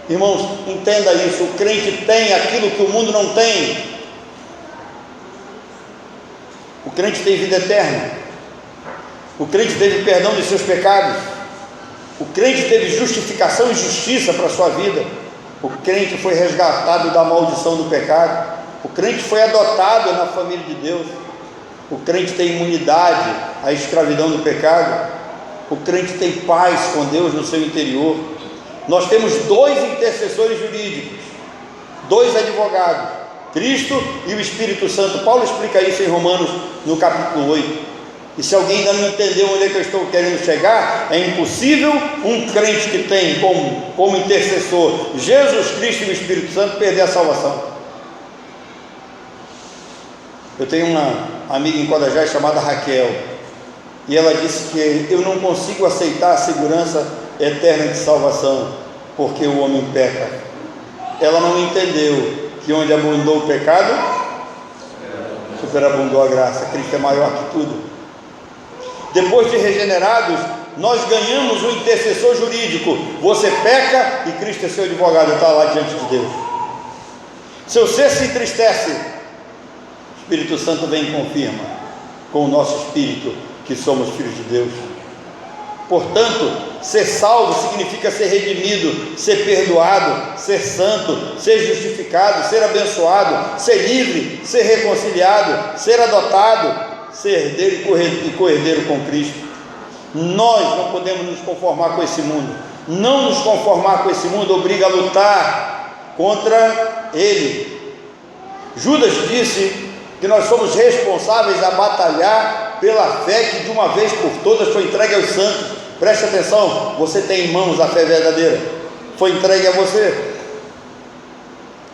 Irmãos, entenda isso. O crente tem aquilo que o mundo não tem. O crente tem vida eterna. O crente teve perdão dos seus pecados. O crente teve justificação e justiça para a sua vida. O crente foi resgatado da maldição do pecado. O crente foi adotado na família de Deus. O crente tem imunidade à escravidão do pecado. O crente tem paz com Deus no seu interior. Nós temos 2 intercessores jurídicos, 2 advogados, Cristo e o Espírito Santo. Paulo explica isso em Romanos no capítulo 8. E se alguém ainda não entendeu onde é que eu estou querendo chegar, é impossível um crente que tem como intercessor Jesus Cristo e o Espírito Santo perder a salvação. Eu tenho uma amiga em Codajás chamada Raquel, e ela disse que eu não consigo aceitar a segurança eterna de salvação, porque o homem peca. Ela não entendeu que onde abundou o pecado, superabundou a graça. Cristo é maior que tudo. Depois de regenerados, nós ganhamos um intercessor jurídico. Você peca e Cristo é seu advogado, está lá diante de Deus. Seu ser se entristece, o Espírito Santo vem e confirma com o nosso espírito que somos filhos de Deus. Portanto, ser salvo significa ser redimido, ser perdoado, ser santo, ser justificado, ser abençoado, ser livre, ser reconciliado, ser adotado, ser herdeiro e co-herdeiro com Cristo. Nós não podemos nos conformar com esse mundo. Não nos conformar com esse mundo obriga a lutar contra ele. Judas disse que nós somos responsáveis a batalhar pela fé que de uma vez por todas foi entregue aos santos. Preste atenção, você tem em mãos a fé verdadeira, foi entregue a você,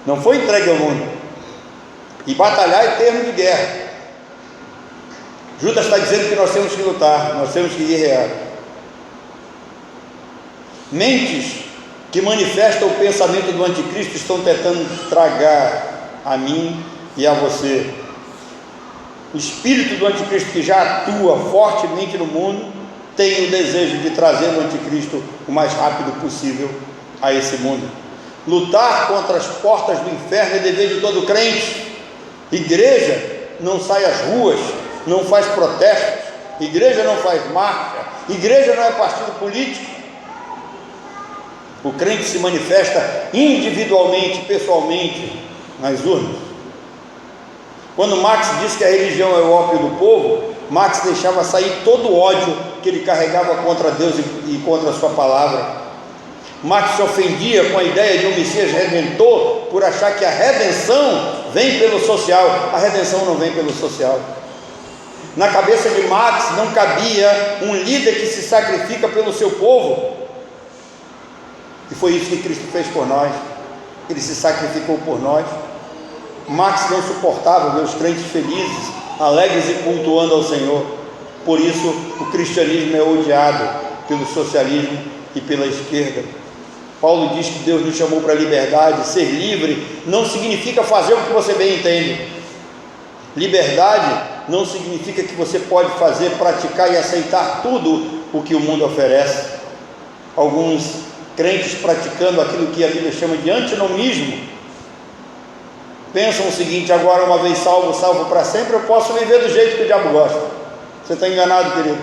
não foi entregue ao mundo. E batalhar é termo de guerra. Judas está dizendo que nós temos que lutar, nós temos que guerrear. Mentes que manifestam o pensamento do anticristo estão tentando tragar a mim e a você. O espírito do anticristo, que já atua fortemente no mundo, tem o desejo de trazer o anticristo o mais rápido possível a esse mundo. Lutar contra as portas do inferno é dever de todo crente. Igreja não sai às ruas, não faz protestos, igreja não faz marcha, igreja não é partido político. O crente se manifesta individualmente, pessoalmente, nas urnas. Quando Marx disse que a religião é o ópio do povo, Marx deixava sair todo o ódio que ele carregava contra Deus e contra a sua palavra. Marx se ofendia com a ideia de um Messias redentor por achar que a redenção vem pelo social. A redenção não vem pelo social. Na cabeça de Marx não cabia um líder que se sacrifica pelo seu povo. E foi isso que Cristo fez por nós. Ele se sacrificou por nós. Marx não suportava ver os crentes felizes, alegres e cultuando ao Senhor. Por isso o cristianismo é odiado pelo socialismo e pela esquerda. Paulo diz que Deus nos chamou para a liberdade. Ser livre não significa fazer o que você bem entende. Liberdade não significa que você pode fazer, praticar e aceitar tudo o que o mundo oferece. Alguns crentes praticando aquilo que a Bíblia chama de antinomismo pensam o seguinte: agora uma vez salvo, salvo para sempre, eu posso viver do jeito que o diabo gosta. Você está enganado, querido.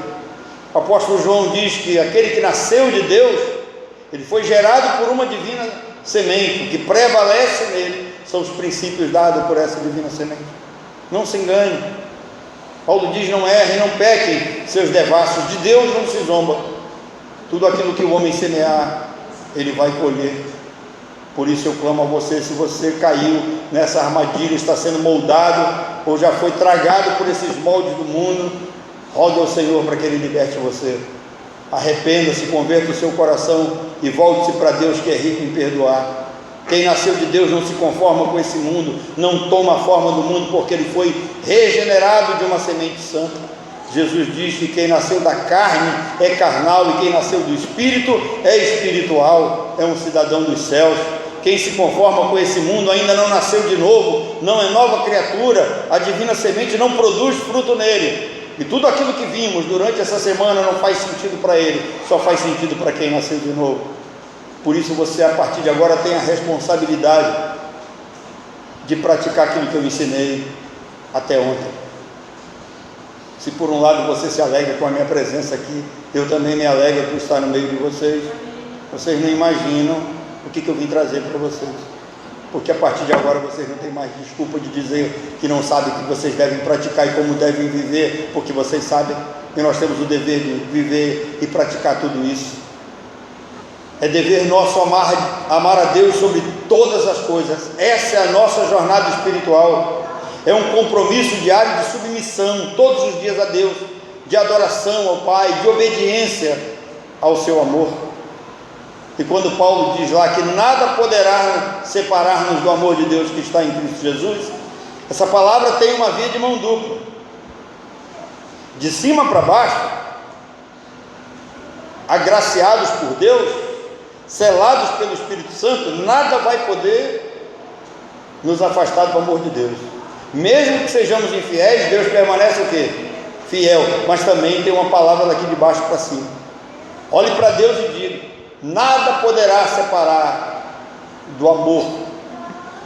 O apóstolo João diz que aquele que nasceu de Deus, ele foi gerado por uma divina semente. O que prevalece nele são os princípios dados por essa divina semente. Não se engane. Paulo diz: não errem, não pequem seus devassos, de Deus não se zomba. Tudo aquilo que o homem semear, ele vai colher. Por isso eu clamo a você, se você caiu nessa armadilha, está sendo moldado ou já foi tragado por esses moldes do mundo, rogue ao Senhor para que Ele liberte você. Arrependa-se, converta o seu coração e volte-se para Deus, que é rico em perdoar. Quem nasceu de Deus não se conforma com esse mundo, não toma a forma do mundo, porque ele foi regenerado de uma semente santa. Jesus diz que quem nasceu da carne é carnal e quem nasceu do Espírito é espiritual, é um cidadão dos céus. Quem se conforma com esse mundo ainda não nasceu de novo, não é nova criatura, a divina semente não produz fruto nele. E tudo aquilo que vimos durante essa semana não faz sentido para ele, só faz sentido para quem nasceu de novo. Por isso você, a partir de agora, tem a responsabilidade de praticar aquilo que eu ensinei até ontem. Se por um lado você se alegra com a minha presença aqui, eu também me alegro por estar no meio de vocês. Vocês não imaginam o que eu vim trazer para vocês, porque a partir de agora vocês não têm mais desculpa de dizer que não sabem o que vocês devem praticar e como devem viver, porque vocês sabem, e nós temos o dever de viver e praticar tudo isso. É dever nosso amar a Deus sobre todas as coisas. Essa é a nossa jornada espiritual, é um compromisso diário de submissão todos os dias a Deus, de adoração ao Pai, de obediência ao seu amor. E quando Paulo diz lá que nada poderá separar-nos do amor de Deus que está em Cristo Jesus, essa palavra tem uma via de mão dupla. De cima para baixo, agraciados por Deus, selados pelo Espírito Santo, nada vai poder nos afastar do amor de Deus. Mesmo que sejamos infiéis, Deus permanece o quê? Fiel. Mas também tem uma palavra daqui de baixo para cima. Olhe para Deus e diga: nada poderá separar do amor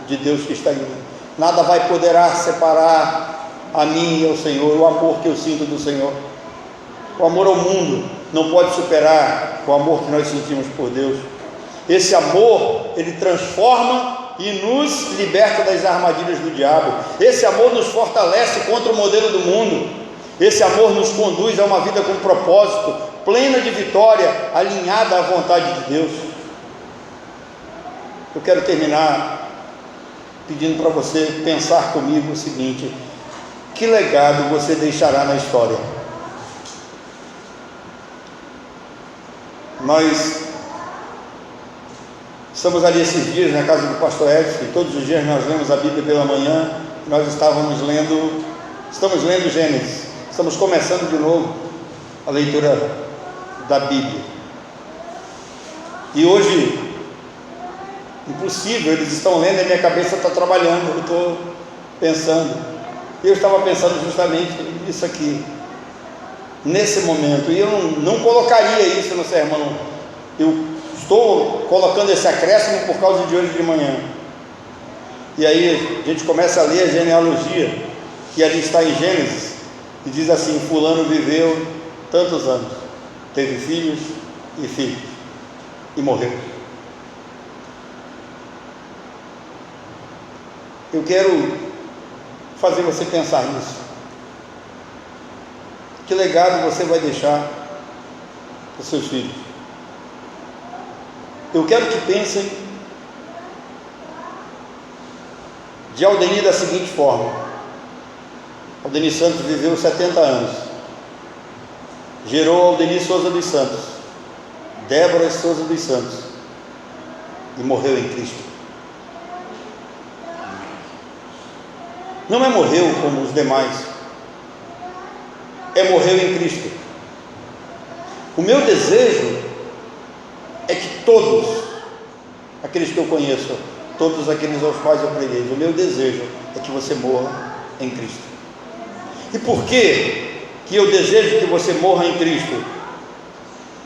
de Deus que está em mim. Nada poderá separar a mim e ao Senhor, o amor que eu sinto do Senhor. O amor ao mundo não pode superar o amor que nós sentimos por Deus. Esse amor, ele transforma e nos liberta das armadilhas do diabo. Esse amor nos fortalece contra o modelo do mundo. Esse amor nos conduz a uma vida com propósito, plena de vitória, alinhada à vontade de Deus. Eu quero terminar pedindo para você pensar comigo o seguinte: que legado você deixará na história? Nós estamos ali esses dias na casa do pastor Edson, e todos os dias nós lemos a Bíblia pela manhã. Nós estamos lendo Gênesis, estamos começando de novo a leitura da Bíblia. E hoje, impossível, eles estão lendo e a minha cabeça está trabalhando, eu estou pensando. E eu estava pensando justamente nisso aqui, nesse momento, e eu não colocaria isso no sermão. Eu estou colocando esse acréscimo por causa de hoje de manhã. E aí a gente começa a ler a genealogia, que ali está em Gênesis, e diz assim: fulano viveu tantos anos, teve filhos e filhos, e morreu. Eu quero fazer você pensar nisso. Que legado você vai deixar para os seus filhos? Eu quero que pensem de Aldenir da seguinte forma: Aldenir Santos viveu 70 anos, gerou Aldenir Souza dos Santos, Débora Souza dos Santos, e morreu em Cristo. Não é morreu como os demais, é morreu em Cristo. O meu desejo é que todos aqueles que eu conheço, todos aqueles aos quais eu preguei, o meu desejo é que você morra em Cristo. E por que eu desejo que você morra em Cristo?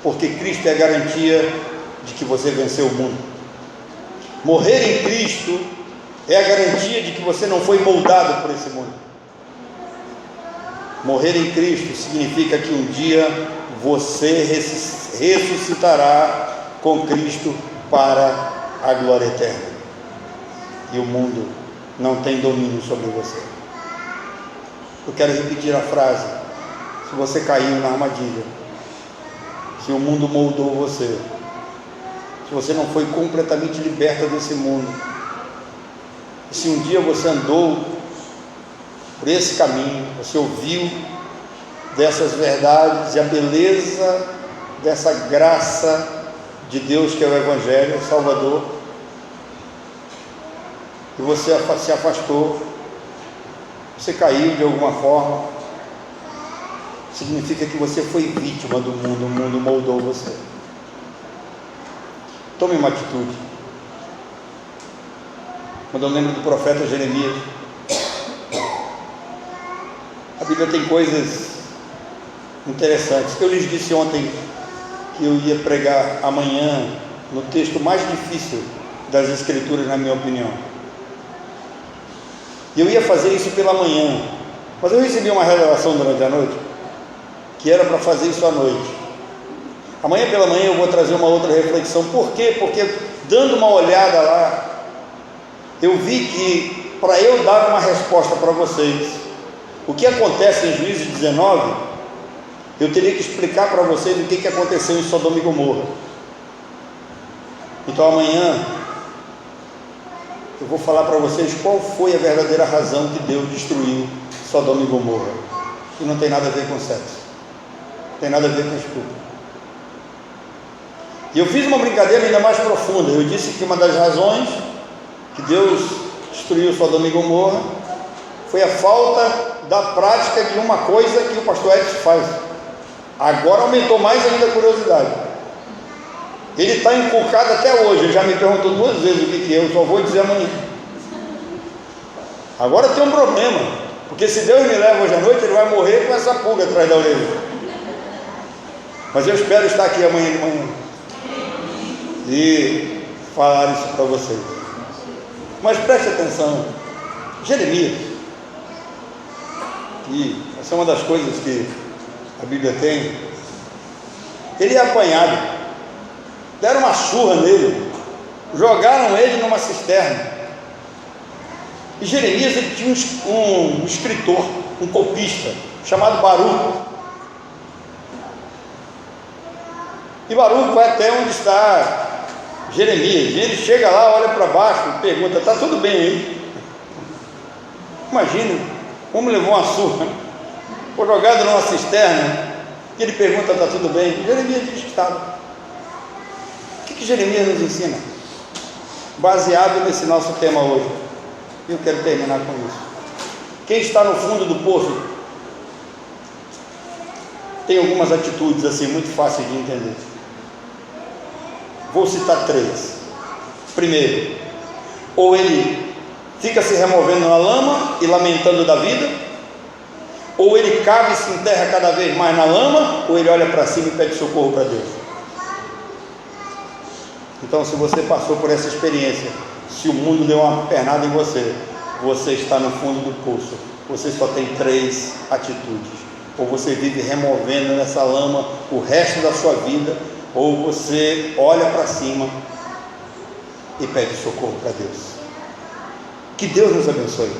Porque Cristo é a garantia de que você venceu o mundo. Morrer em Cristo é a garantia de que você não foi moldado por esse mundo. Morrer em Cristo significa que um dia você ressuscitará com Cristo para a glória eterna, e o mundo não tem domínio sobre você. Eu quero repetir a frase: se você caiu na armadilha, se o mundo moldou você, se você não foi completamente liberta desse mundo, e se um dia você andou por esse caminho, você ouviu dessas verdades e a beleza dessa graça de Deus que é o Evangelho Salvador, e você se afastou, você caiu de alguma forma, significa que você foi vítima do mundo, o mundo moldou você. Tome uma atitude. Quando eu lembro do profeta Jeremias, a Bíblia tem coisas interessantes. Eu lhes disse ontem que eu ia pregar amanhã no texto mais difícil das Escrituras, na minha opinião. E eu ia fazer isso pela manhã, mas eu recebi uma revelação durante a noite, que era para fazer isso à noite. Amanhã pela manhã eu vou trazer uma outra reflexão. Por quê? Porque dando uma olhada lá, eu vi que para eu dar uma resposta para vocês, o que acontece em Juízes 19, eu teria que explicar para vocês o que aconteceu em Sodoma e Gomorra. Então amanhã eu vou falar para vocês qual foi a verdadeira razão que Deus destruiu Sodoma e Gomorra. E não tem nada a ver com sexo, não tem nada a ver com estupro. E eu fiz uma brincadeira ainda mais profunda. Eu disse que uma das razões que Deus destruiu Sodoma e Gomorra foi a falta da prática de uma coisa que o pastor Edson faz. Agora aumentou mais ainda a curiosidade. Ele está inculcado até hoje. Ele já me perguntou 2 vezes o que é, eu só vou dizer amanhã. Agora tem um problema, porque se Deus me leva hoje à noite, ele vai morrer com essa pulga atrás da orelha. Mas eu espero estar aqui amanhã de manhã e falar isso para vocês. Mas preste atenção, Jeremias, e essa é uma das coisas que a Bíblia tem, ele é apanhado, deram uma surra nele, jogaram ele numa cisterna. E Jeremias, ele tinha um escritor, um copista, chamado Baruque. E Baruque vai até onde está Jeremias, e ele chega lá, olha para baixo e pergunta: está tudo bem aí? Imagina, como levou uma surra, foi jogado numa cisterna, e ele pergunta: está tudo bem? E Jeremias diz que estava. O que Jeremias nos ensina? Baseado nesse nosso tema hoje, eu quero terminar com isso. Quem está no fundo do poço tem algumas atitudes assim muito fáceis de entender. Vou citar 3. Primeiro, ou ele fica se removendo na lama e lamentando da vida, ou ele cava e se enterra cada vez mais na lama, ou ele olha para cima e pede socorro para Deus. Então, se você passou por essa experiência, se o mundo deu uma pernada em você, você está no fundo do poço. Você só tem 3 atitudes: ou você vive removendo nessa lama o resto da sua vida, ou você olha para cima e pede socorro para Deus. Que Deus nos abençoe.